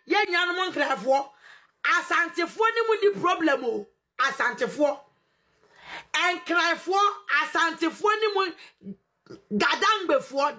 Ye nyanom nkrafo asantefo ni mu di problem o asantefo enkrafo asantefo ni mu gadangbefo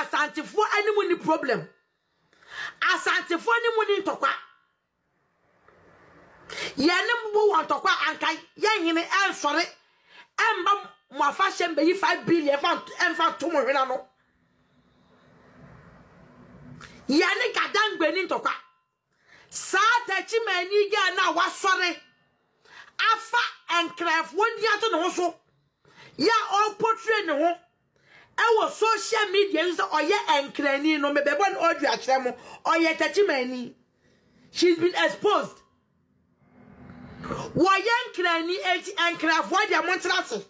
asantefo ani mu ni problem asantefo ni mu ni ntokwa ye ne mu won ntokwa ankai ye hene ensore emba mo afa shembe yi 5 billion fa to mo hwena no yani gadangbe ni ntokwa saata chimani ga na wasore afa enkrafo di ato no so ya o portray ne ho ewo social media nso oye enkrani no mebebo na audio akyeremo oye tachimani she's been exposed wo ye enkrani enkrafo di amontrase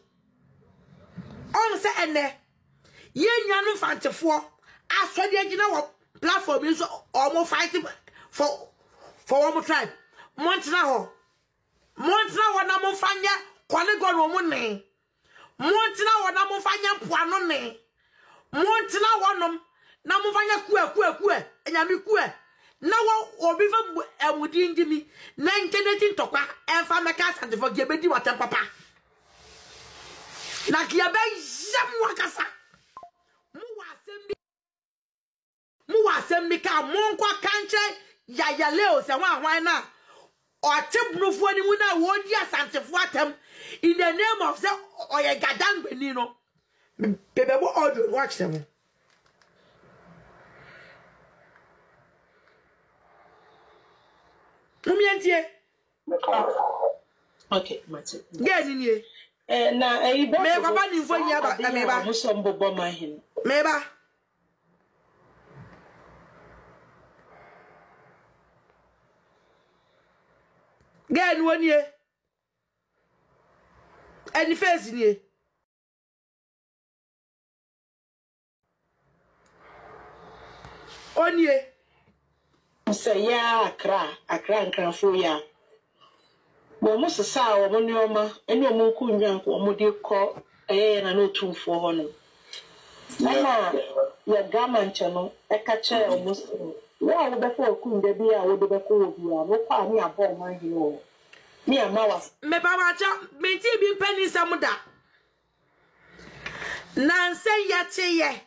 on se ene ye nyanu fantefo asode agina wo platform is almost fighting for one tribe. Montina wana mo fanya kwale go no mo ne. Montina wana mo fanya puano ne. Montina wonom na mo fanya kue enyami kue. Na wo obi fa emudi ndimi na nkeneti ntokwa enfa meka sante for gebedi watem papa. Na kiabe yem wakasa. Mu wasembika monkwa kanche ya leo se wan na otebnufo ni mu na wodi asantefo atem in the name of say oye gadangbeni no bebebo audio watch them mumientie okay mate get ni na e be me baba ni mfo nya ba me ba mo so mbobo mahin me ba Gen wonye any face ni onye say ya akra nkrafo ya bo mo sesa wo mo nyoma ene o mo ku nyanko o mo de ko na no tumfo ho no na ya gamanche no e ka che o mo wa wo be fo ku nda bi a wo de be ko obi a wo kwa ni abo man hi no mi amawa me pa wa cha me ti bi pani samuda nanse ya cheye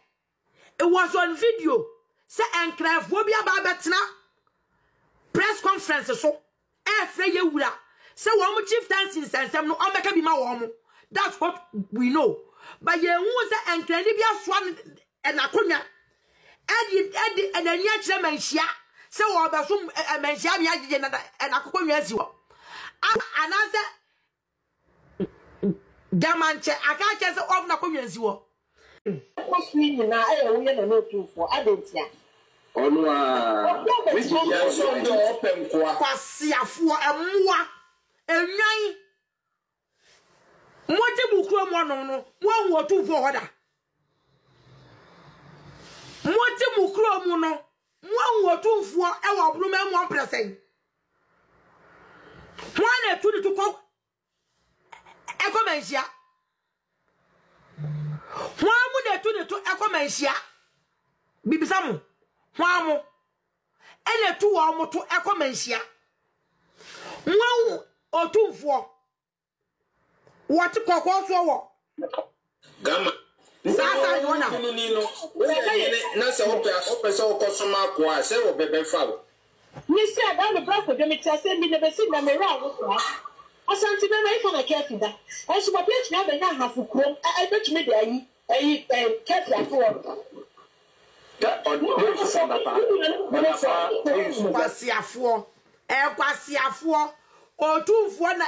it was on video say enkrafo bi aba betena press conference so e frɛ ye wura say wo mo chieftaincy sensem no o meka bi ma wo mo that's what we know but ye hu say enkrani bi asoa na konya edi enanya kire manhia se wo be so manhia bi agege na akokonnwa si wo anaze gamanche aka che se of na konwa si wo kwasni na wo ye na no tumfo adentia onu a we ya so do open kwa kwasiafo emwa enwan moje bukuro mo no won wo tumfo hoda Moti mukro mu no won wotumfo e wo bruma mu ampresen wan e tudi to ko e ko manhia wan mu ne tudi to e ko manhia bibisa mu wan mu e ne tu wo mu to e ko manhia wan otumfo what kokko so wo gama sasa yona na se ope so okosoma ko a se wo bebe fa wo ni se ada no bra ko de mi tase mi ne be si na me ra wo so asanti be na ifo na kefi da e so papi tuna be na hafu krom e betumi de ayi kefi afo ka odo so na pa kwasiafo otumfo na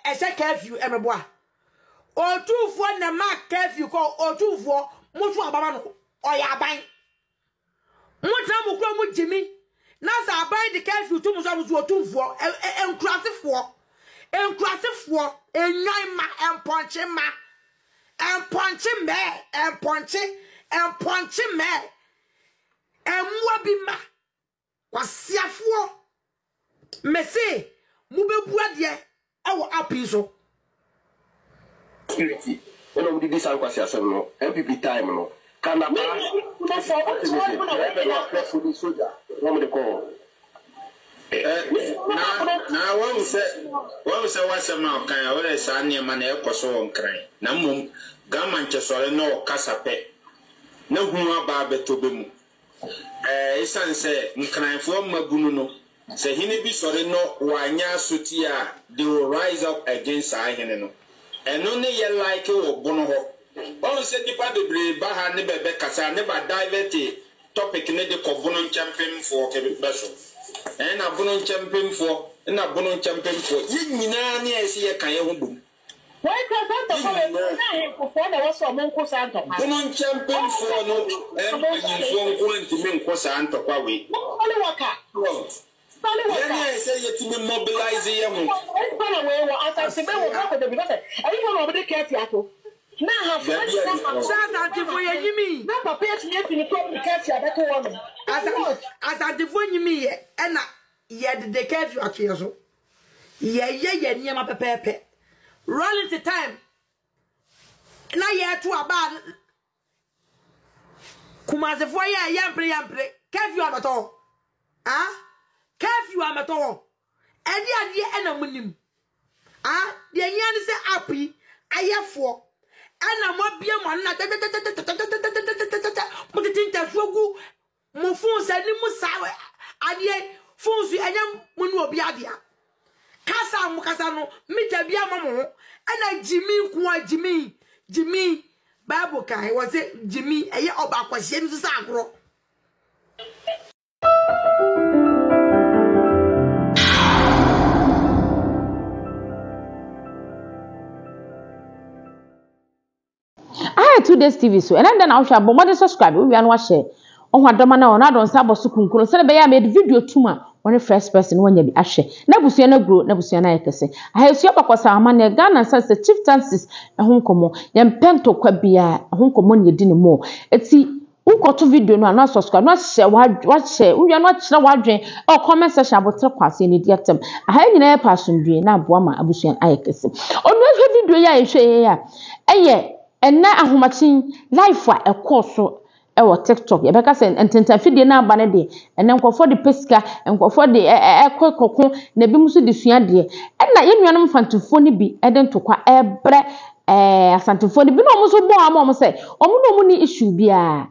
e se kefi emeboa otumfo na ma kefi ko otumfo mutu ababa no oya ban mutra mu kro mu jimi na za ban de kefi utum so mu otumfo enkrasefo enyan ma emponche me emwa bi ma kwasiafo mese mu bebua de ewo apiso security when we did this kwasiasem no MPP time no Kanapa. Na one say what's a mouth kind of a son near man so on crying. Namum Gaman Chesole no Casape. No Huma Barbe to Bimu. Isan say, Nkran for Mabuno. Say he be sorry no Wanya Sutia, they will rise up against Aheneno. And only ye like you or Bonoho. All said the part of the Baha never Casa never diverted topic in the Covonon champion for Kevin Bessel. And a Bonon champion for, and a Bonon champion for. Yinani, I see a Kayahum. Why can't I for the Monco Santa? Bonon champion for no, and you going to mean Cosanto Quawi. I say you to be mobilizing them. I said, everyone over the cat. Now, as I define me, and yet the curfew at you. Near my pepe. Rolling the time. Now, yet to a ban. Kumaze for yampre, curfew at all. Ah, curfew at all. And the idea and a minimum. Ah, the yan is happy. I have 4. And I'm not being one. But the thing that's so good. My phone said, you must have a phones. I am Munobiadia. Casa Mukasano, meet a Bia Mamo, and I Jimmy, Bible Kai was it Jimmy, a year of Aquasian Sacro. I 2 days TV so and then I shall bomb subscribe we and watch share on what domana on adon sabo sukunkuro say be ya made video tuma one first person when you be ahye na busua na grow na busua na yekese ahesua pakwasa amane Ghana say chieftaincies ehun komo yem pento kwa bia ehun komo ne di ne mo eti ukoto video no na subscribe na share wa share we no kire wadwen o comment section abotre kwase ne di atem aha nyina e pasundue na aboa ma abusua ayekese onu ehwe video ya ehwe ya eye ena ahomachin life a ekoso ewo TikTok ye beka say ententafidie na aba ne de ena nkofo de pesika nkofo de ekokoko na bi muso de sua de ena ye nuanom fantufo ne bi ede ntokwa ebre asantufo ne bi no muso bo am say omo ni issue bia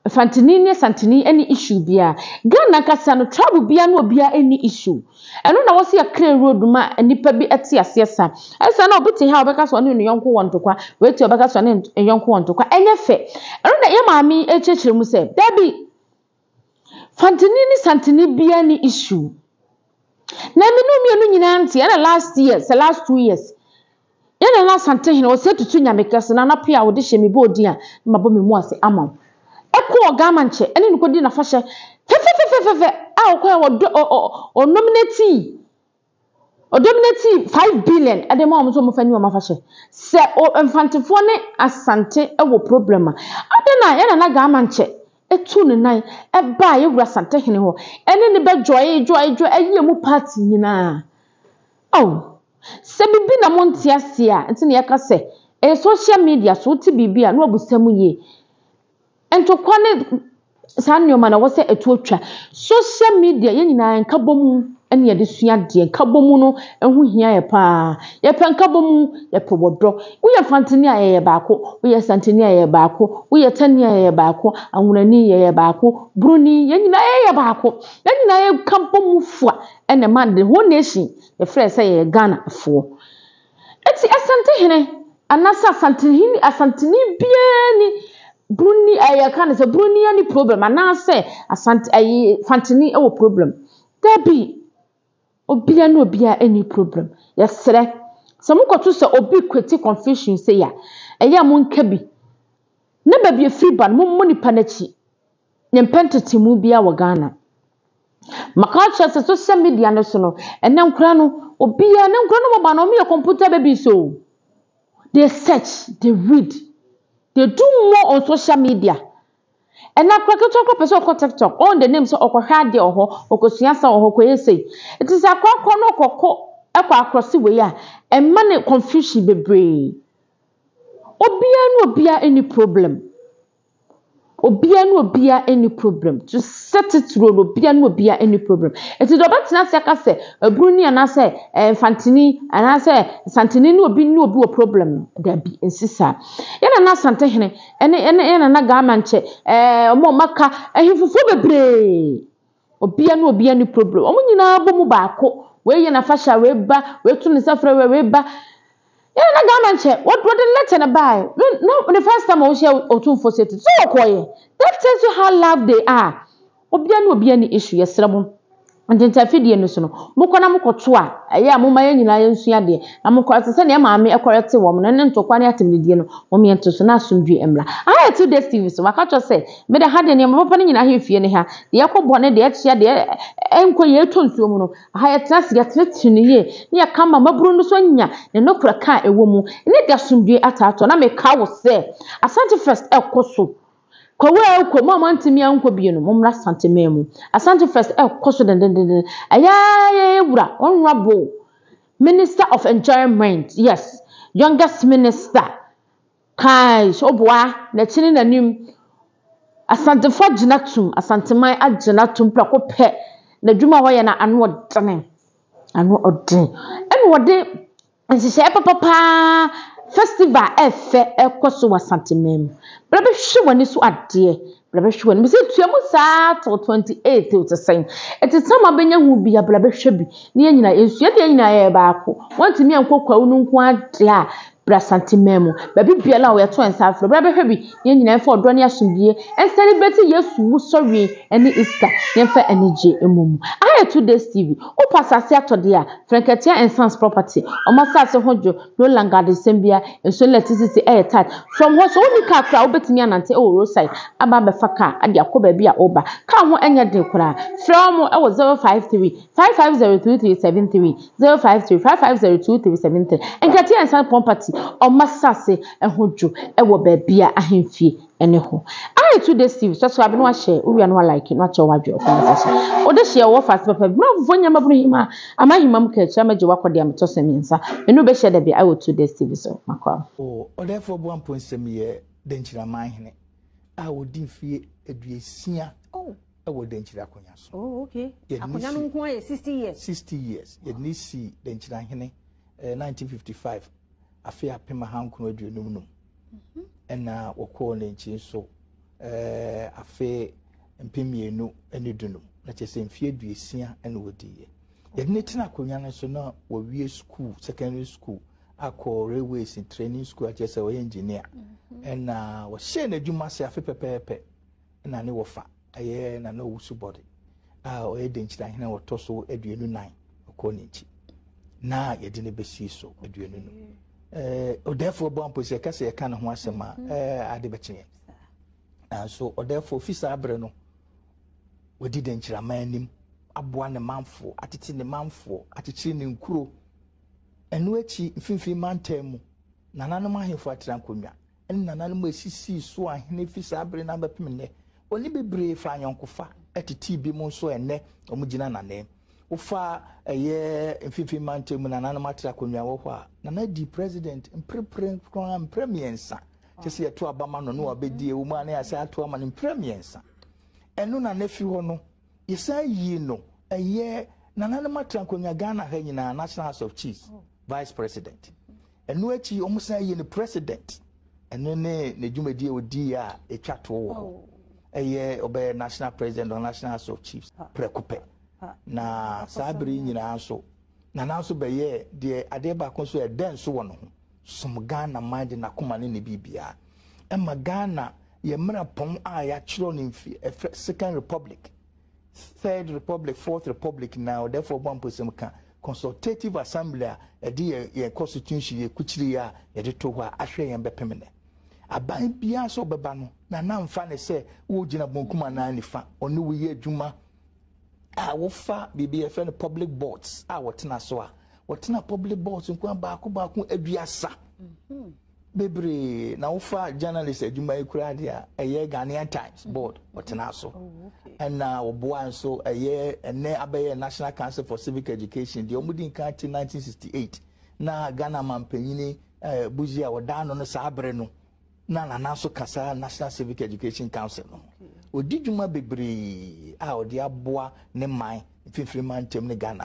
fantini ne santini any issue bia Ghana kasa no travel bia no bia any issue eno na wo se akra road ma nipa bi ate asesa esa na obiti ha obeka so ne yonko wontokwa weti obeka so ne yonko wontokwa enye fe eno na ye maami echechire mu se dabi fantini ne santini bia ni issue na mi no nyina nti na last 2 years yana na santini o se tutu nyamekese na napia wo de hye me bodi a mabo me mu ase amam eko gamanche ene nkodi na fashe fe a okwa o nominate 5 billion ade ma omso mo fani o mafashe se o mfantifo ne asante ewo problem ade na yana na gamanche etu ne nan e ba ye wura sante hene ho ene ne be joy ayi mu party nyina se bibi na montia sia ntine yaka se social media so ti bibia na obusam ye ento kwane sanyo na wose etuotwa social media ye nyina nkabomu ene ye de sua de nkabomu no ehu hia ye pa ye pe nkabomu ye pe wodo uye fantini aye baako uye santini aye baako uye tani aye baako anwunani ye baako bruni ye nyina ye baako ye nyina ye kampomu fua ene man the whole nation ye frɛ say ye Ghana fo eti asante hene anasa asantini biani Bruni ayakane se Bruni any problem anase asante ayi fantini e wo problem dabi obia no obia any problem yesre se mukoto se obi kweti confusion se ya eya mo nka bi na ba bi free ban mo nipa na chi ne penteti mu bia wo Ghana makacha se social media no so no ene nkura no obia ne nkura no ba no me computer baby so they search they read. They do more on social media. And now, Krakoto person on TikTok, all the names of Okohade or Okosiasa or Hokoyese. It is a Kwakono across the way, and money confusion be brave. Obia no bia any problem. obia no obia any problem to set it road obia no obia any problem eti do betina se ka se abruni ana se fantini ana se santini no obi wo problem no da bi nsisa yana na sante hene ene yana na ga manche omo maka ehifufo bebre obia no obia any problem omo nyina bomu baako we ye na fasha we ba we tu ni safra we ba yana na ga manche what the letter na buy no the first time I share otumfo set so okoye that tells you how love they are obia no obia ni issue yesremo Antentafidie no so no mukona mukoto a eya moma ye nyina yensua de na mukora se ne maame ekorete wo mo ne ntokwa ne atemdie no wo me ento so na asomdue emla aya 2 days TV so waka to se me de hade ne papa ne nyina hefie ne ha de yakobɔ ne de akyia de enko ye tonsuo mu no aya trase ya tretine ye ne ya kama maburu no so nya ne nokura ka ewo mu ne de asomdue atato na me ka wo se Asante First ekoso Kowe ko mama ntimi anko bie no momra santememu Asante First koso den aya wura honorable Minister of Enjoyment yes youngest minister kai sobwa na chini nanim Asante fo ginatum asanteman aginatum prako pe na dwuma ho ye na ano odene ene wode nsise papa festival efe ekoso wasantemem bla be hwe wani so ade bla be hwe wani se tuamu saa to 28 to say it is some abenya hu bia bla be hwe bi ne nyina ensu de nyina ye baako wantimi ankokwa unu nko ade a bra santemem ba bibia la wo ye to ensa afro bla be hwe bi ne nyina efo do ne asomdie en celebrate Yesu mu sorry ene Easter ne fa enije emum aya 2 days TV o pasase atode a Franketia and Sons property o masase hojo no longer the same bia enso electricity air tight from what so ni ka kra obetimi anante o roadside aba be faka ade akoba bia oba ka ho enya de kra from e was 053 550237 053 550237 Franketia and Sons property o masase hojo e wo ba bia ahemfie ene ho I 2 days TV so abi no a share we no like no a che wadwe conversation o de share wo fast papa ma vonya mabro hima ama hima mka cha maje wakode am to seminsa enu be share da bi I 2 days TV so makwa o therefore 1.7 ye denchira manhene a wodi fie eduesia e wo denchira akonya so okay akonya no nko ye 60 years ye ni si denchira hene 1955 afia pema hankono aduenum num ena wokɔ ne nchi so afe mpemienu ene dunum na kyese mfie duesia ene wodiye yɛne tena akonya no so na wɔwie school secondary school akɔ railways and training school a kyese wɔyɛ engineer ena wɔhyɛ na adwuma se afe pepepe ena ne wɔfa ɛyɛ na no wusu body a ɔyɛ denkyira hena wɔtɔ so aduenu 9 ɔkɔ ne nchi na yɛde ne besi so aduenu no therefore bompo se kase ye kan ho asema ade bekyene so therefore ofisa abre no wodi denkyira manim aboa ne manfo atete ne manfo akyekire ne nkuro enu achi mfimfim mantemu nananom ahefo atrankonwa en nananom asisi so ahene fisa abre na bepemne oni bebre fa anyonkofa etiti bi mu so enne omugina nanem ufa eye mfimfim mantemu nananom atrankonwa wo ho a nana di president premiersa kyese yeto abama no no abedi e wo ma na yasa ato ama ne premiersa enu na nafi ho no yesa yi no eye nananom atrankonwa Ghana ha nyina National House of Chiefs vice president enu achi omusa yi ne president enu ne dwumadi odi a etwa to wo eye obe national president or National House of Chiefs prekupe na sabri nyina so na nanso beye de ade ba kon so e den so wo no som Ghana mind na koma ne bibia e ma Ghana ye mra pon a ya chiro ne mfi Second Republic, Third Republic, Fourth Republic now therefore one person can consultative assembly e de ye constitution ye kuchiri ya ye de to ho a ahwe ye bepemene aban bia so beba no na mfa ne se wo gina bonkuma na nifa onu wo ye adwuma a wofa BBFN public boards a wotena so a wotena public boards nkwa baako aduasa bebre na wofa journalist adwuma ekura de a eye Ghanaian Times board wotena so and na oboa so eye ene abaye National Council for Civic Education de omudi nka 1968 na Ghana mampanyini buzia wodano no sabre no na nana so kasa National Civic Education Council no odi dwuma bebre a odi aboa ne man fifiri man tem ne Ghana